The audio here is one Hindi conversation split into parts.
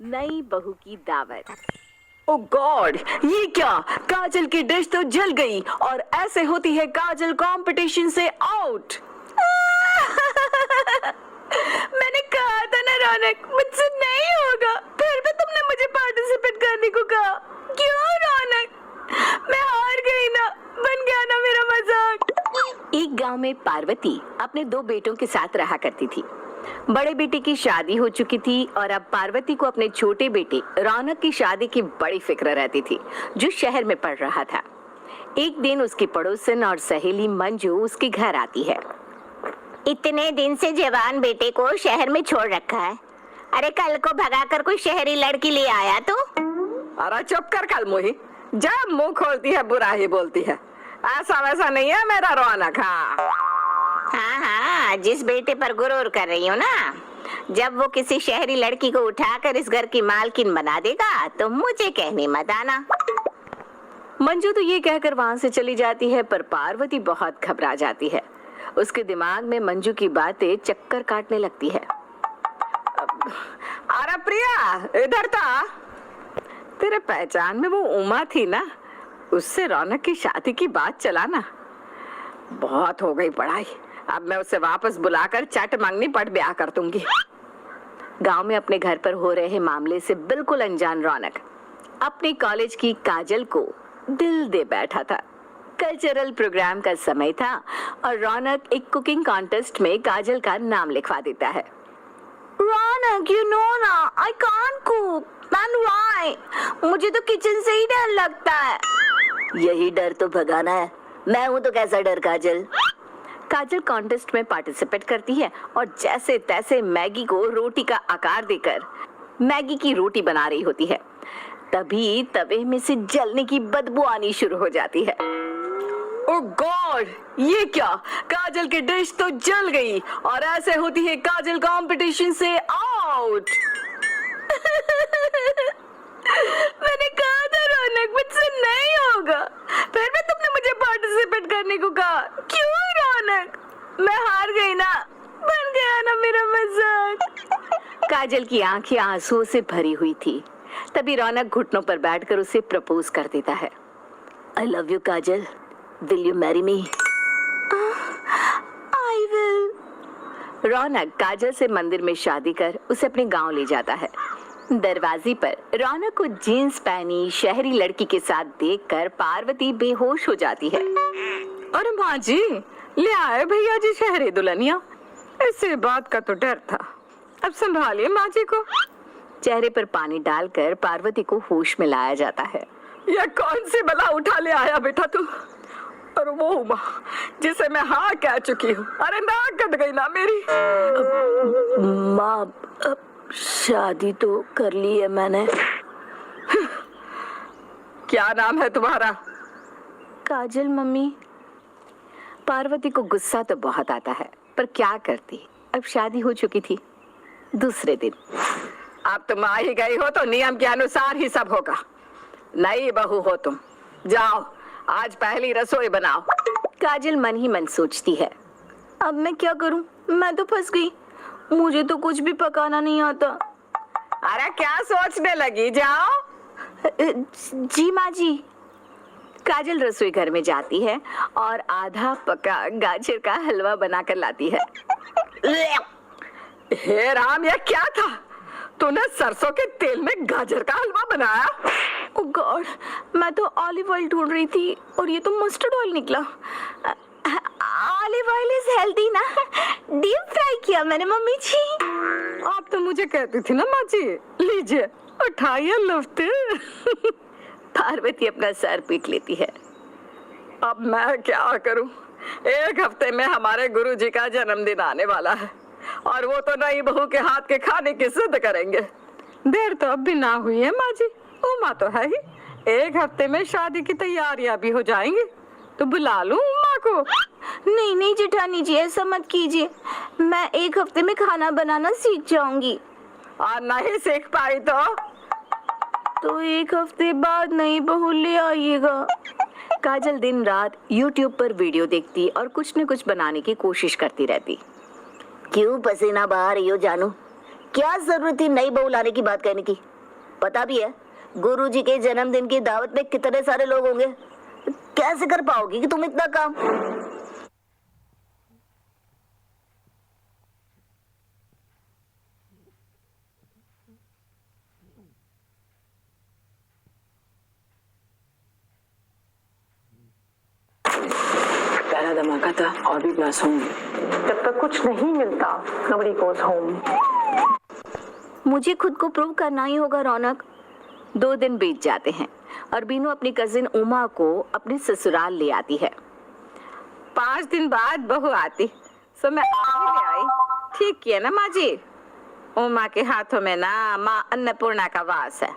नई बहू की दावत। ओ गॉड, ये क्या? काजल की डिश तो जल गई और ऐसे होती है काजल कंपटीशन से आउट। मैंने कहा था ना रौनक, मुझसे नहीं होगा। फिर भी तुमने मुझे पार्टिसिपेट करने को कहा। क्यों रौनक? मैं हार गई ना, बन गया ना मेरा मजाक। एक गांव में पार्वती अपने 2 बेटों के साथ रहा करती थी। बड़े बेटे की शादी हो चुकी थी और अब पार्वती को अपने छोटे बेटे रौनक की शादी की बड़ी फिक्र रहती थी, जो शहर में पढ़ रहा था। एक दिन उसकी पड़ोसन और सहेली मंजू उसके घर आती है। इतने दिन से जवान बेटे को शहर में छोड़ रखा है। अरे कल को भगाकर कोई शहरी लड़की ले आया तो। अरे चुप कर कल मुही, जब मुंह खोलती है बुरा ही बोलती है। ऐसा वैसा नहीं है मेरा रौनक। हाँ, जिस बेटे पर गुरूर कर रही हो ना, जब वो किसी शहरी लड़की को उठाकर इस घर की मालकिन बना देगा तो मुझे कहने मत आना। मंजू तो ये कहकर वहां से चली जाती है, पर पार्वती बहुत घबरा जाती है। उसके दिमाग में मंजू की बातें चक्कर काटने लगती है। अरे प्रिया, इधर था। तेरे पहचान में वो उमा थी ना, उससे रौनक की शादी की बात चलाना। बहुत हो गई पढ़ाई, अब मैं उसे वापस बुलाकर चट मांगनी पड़ ब्याह कर दूंगी। गांव में अपने घर पर हो रहे मामले से बिल्कुल अनजान रौनक अपने कॉलेज की काजल को दिल दे बैठा था। कल्चरल प्रोग्राम का समय था और रौनक एक कुकिंग कॉन्टेस्ट में काजल का नाम लिखवा देता है। रौनक, you know ना, I can't cook. Man, why? मुझे तो किचन से ही डर लगता है। यही डर तो भगाना है। मैं हूँ तो कैसा डर काजल। काजल कॉन्टेस्ट में पार्टिसिपेट करती है और जैसे तैसे मैगी को रोटी का आकार देकर मैगी की रोटी बना रही होती है। तभी तवे में से जलने की बदबू आनी शुरू हो जाती है। ओ गॉड, ये क्या? काजल की डिश तो जल गई और ऐसे होती है काजल कंपटीशन से आउट। मैंने कहा था रौनक, मुझसे नहीं होगा। फिर भी तुमने मुझे पार्टिसिपेट करने को कहा। क्यों रौनक? मैं हार गई ना, बन गया ना मेरा मजाक। काजल की आंखें आंसुओं से भरी हुई थी। तभी रौनक घुटनों पर बैठकर उसे प्रपोज कर देता है। I love you Kajal, will you marry me? I will. रौनक काजल से मंदिर में शादी कर उसे अपने गांव ले जाता है। दरवाजे पर रौनक को जीन्स पहनी शहरी लड़की के साथ देखकर पार्वती बेहोश हो जाती है। अरे माँ जी, ले आए भैया जी शहरी दुल्हनिया। ऐसे बात का तो डर था, अब संभालिए माँ जी को। चेहरे पर पानी डालकर पार्वती को होश में लाया जाता है। यह कौन सी बला उठा ले आया बेटा तू? और वो उमा जिसे मैं हाँ कह चुकी हूँ। अरे नाक कट गई ना मेरी। माँ, शादी तो कर ली है मैंने। क्या नाम है तुम्हारा? काजल मम्मी। पार्वती को गुस्सा तो बहुत आता है, पर क्या करती, अब शादी हो चुकी थी। दूसरे दिन, अब तुम आ ही गई हो तो नियम के अनुसार ही सब होगा। नई बहू हो तुम, जाओ आज पहली रसोई बनाओ। काजल मन ही मन सोचती है, अब मैं क्या करूं? मैं तो फंस गई, मुझे तो कुछ भी पकाना नहीं आता। अरे क्या सोचने लगी? जाओ। जी माँ जी। काजल रसोई घर में जाती है और आधा पका गाजर का हलवा बनाकर लाती है। हे राम, यह क्या था? तूने सरसों के तेल में गाजर का हलवा बनाया? ओह गॉड, मैं तो ऑलिव ऑयल ढूंढ रही थी और ये तो मस्टर्ड ऑयल निकला। ऑलिव ऑयल इज हेल्दी ना, डीप फ्राई किया मैंने मम्मी जी। आप तो मुझे कहती थी ना माँ जी, लीजिए उठाइए लफ्ते। पार्वती अपना सर पीट लेती है। अब मैं क्या करूं? एक हफ्ते में हमारे गुरुजी का जन्मदिन आने वाला है और वो तो नई बहू के हाथ के खाने की जिद करेंगे। देर तो अब भी ना हुई है माँ जी, उमा तो है ही। एक हफ्ते में शादी की तैयारियां भी हो जाएंगी, तो बुला लूं उमा को? नहीं नहीं जेठानी जी, ऐसा मत कीजिए। मैं एक हफ्ते में खाना बनाना सीख जाऊंगी। और नहीं सीख पाई तो एक हफ्ते बाद नई बहू ले आइएगा। काजल दिन रात YouTube पर वीडियो देखती और कुछ न कुछ बनाने की कोशिश करती रहती। क्यों पसीना बहा रही हो जानू? क्या जरूरत थी नई बहू लाने की बात कहने की? पता भी है गुरुजी के जन्मदिन की दावत में कितने सारे लोग होंगे, कैसे कर पाओगी कि तुम इतना काम? पहला धमाका था और भी ब्लास्ट होंगे। जब तक कुछ नहीं मिलता नोबडी गोज होम। मुझे खुद को प्रूव करना ही होगा रौनक। 2 दिन बीत जाते हैं और बीनू अपनी कजिन उमा को अपने ससुराल ले आती है। 5 दिन बाद बहू आती सो मैं आज ही ले आई। ठीक किया ना माँ जी। उमा के हाथों में ना माँ अन्नपूर्णा का वास है।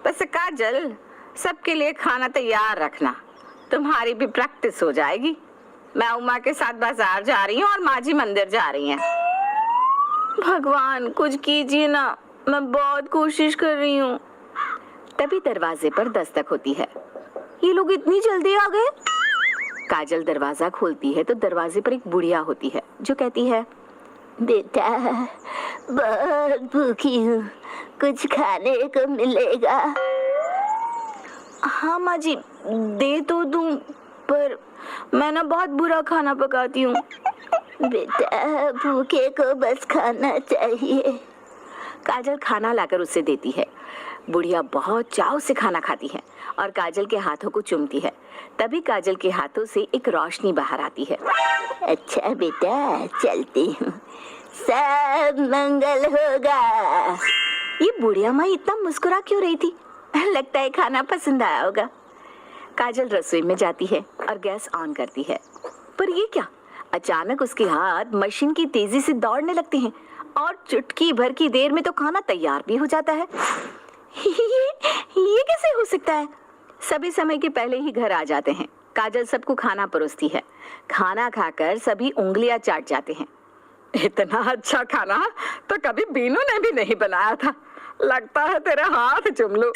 बस काजल, सबके लिए खाना तैयार रखना, तुम्हारी भी प्रैक्टिस हो जाएगी। मैं उमा के साथ बाजार जा रही हूँ और माँ जी मंदिर जा रही हैं। भगवान कुछ कीजिए ना, मैं बहुत कोशिश कर रही हूँ। तभी दरवाजे पर दस्तक होती है। ये लोग इतनी जल्दी आ गए? काजल दरवाजा खोलती है तो दरवाजे पर एक बुढ़िया होती है जो कहती है, बेटा बहुत भूखी हूँ, कुछ खाने को मिलेगा? हाँ माँ जी, दे तो दूँ, पर मैं ना बहुत बुरा खाना पकाती हूँ। बेटा भूखे को बस खाना चाहिए। काजल खाना लाकर उसे देती है। बुढ़िया बहुत चाव से खाना खाती है और काजल के हाथों को चूमती है। तभी काजल के हाथों से एक रोशनी बाहर आती है। अच्छा बेटा चलती हूँ, सब मंगल होगा। ये बुढ़िया माँ इतना मुस्कुरा क्यों रही थी? लगता है खाना पसंद आया होगा। काजल रसोई में जाती है और गैस ऑन करती है, पर ये क्या? अचानक उसके हाथ मशीन की तेजी से दौड़ने लगते हैं और चुटकी भर की देर में तो खाना तैयार भी हो जाता है। ये कैसे हो सकता है? सभी समय के पहले ही घर आ जाते हैं। काजल सबको खाना परोसती है। खाना खाकर सभी उंगलियां चाट जाते हैं। इतना अच्छा खाना तो कभी बीनू ने भी नहीं बनाया था। लगता है तेरे हाथ चूम लूं।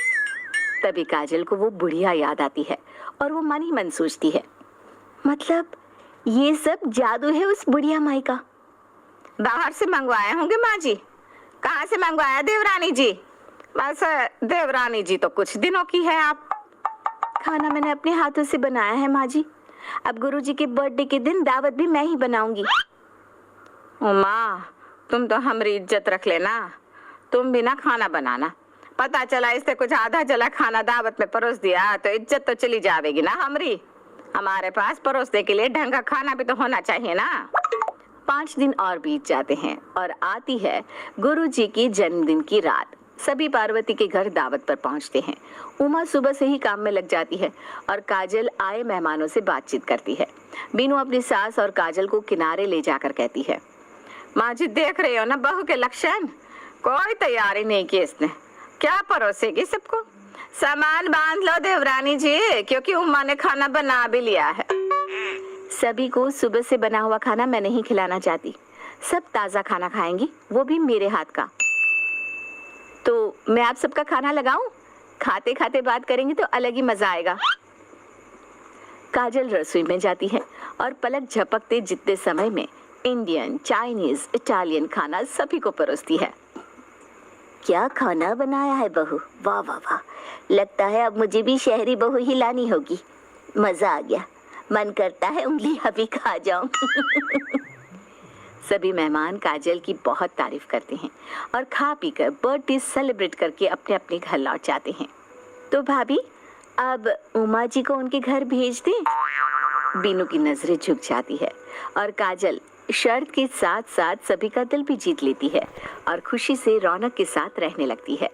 तभी काजल को वो बुढ़िया याद आती है और वो मन ही मन सोचती है, मतलब ये सब जादू है उस बुढ़िया माई का। बाहर से मंगवाए होंगे माँ जी। कहाँ से मंगवाया देवरानी जी? बस देवरानी जी तो कुछ दिनों की है आप। खाना मैंने अपने हाथों से बनाया है माँ जी। अब गुरुजी के बर्थडे के दिन दावत भी मैं ही बनाऊंगी। उमा, तुम तो हमारी इज्जत रख लेना। तुम भी ना खाना बनाना। पता चला इससे कुछ आधा जला खाना दावत में परोस दिया तो इज्जत तो चली जाएगी ना हमारी। हमारे पास परोसने के लिए ढंग का खाना भी तो होना चाहिए ना। 5 दिन और बीत जाते हैं और आती है गुरुजी की जन्मदिन की रात। सभी पार्वती के घर दावत पर पहुंचते हैं। उमा सुबह से ही काम में लग जाती है और काजल आए मेहमानों से बातचीत करती है। बीनू अपनी सास और काजल को किनारे ले जाकर कहती है, माँ जी देख रहे हो ना बहू के लक्षण। कोई तैयारी नहीं की इसने, क्या परोसेगी सबको? सामान बांध लो देवरानी जी, क्योंकि उमा ने खाना बना भी लिया है। सभी को सुबह से बना हुआ खाना मैं नहीं खिलाना चाहती। सब ताज़ा खाना खाएंगी, वो भी मेरे हाथ का। तो मैं आप सबका खाना लगाऊं? खाते खाते बात करेंगे तो अलग ही मजा आएगा। काजल रसोई में जाती है और पलक झपकते जितने समय में इंडियन, चाइनीज, इटालियन खाना सभी को परोसती है। क्या खाना बनाया है बहू, वाह वाह वाह। लगता है अब मुझे भी शहरी बहू ही लानी होगी। मजा आ गया, मन करता है उंगली अभी खा जाऊं। सभी मेहमान काजल की बहुत तारीफ करते हैं और खा पीकर बर्थडे सेलिब्रेट करके अपने अपने घर लौट जाते हैं। तो भाभी अब उमा जी को उनके घर भेज दें? बीनू की नजरें झुक जाती है और काजल शर्त के साथ साथ सभी का दिल भी जीत लेती है और खुशी से रौनक के साथ रहने लगती है।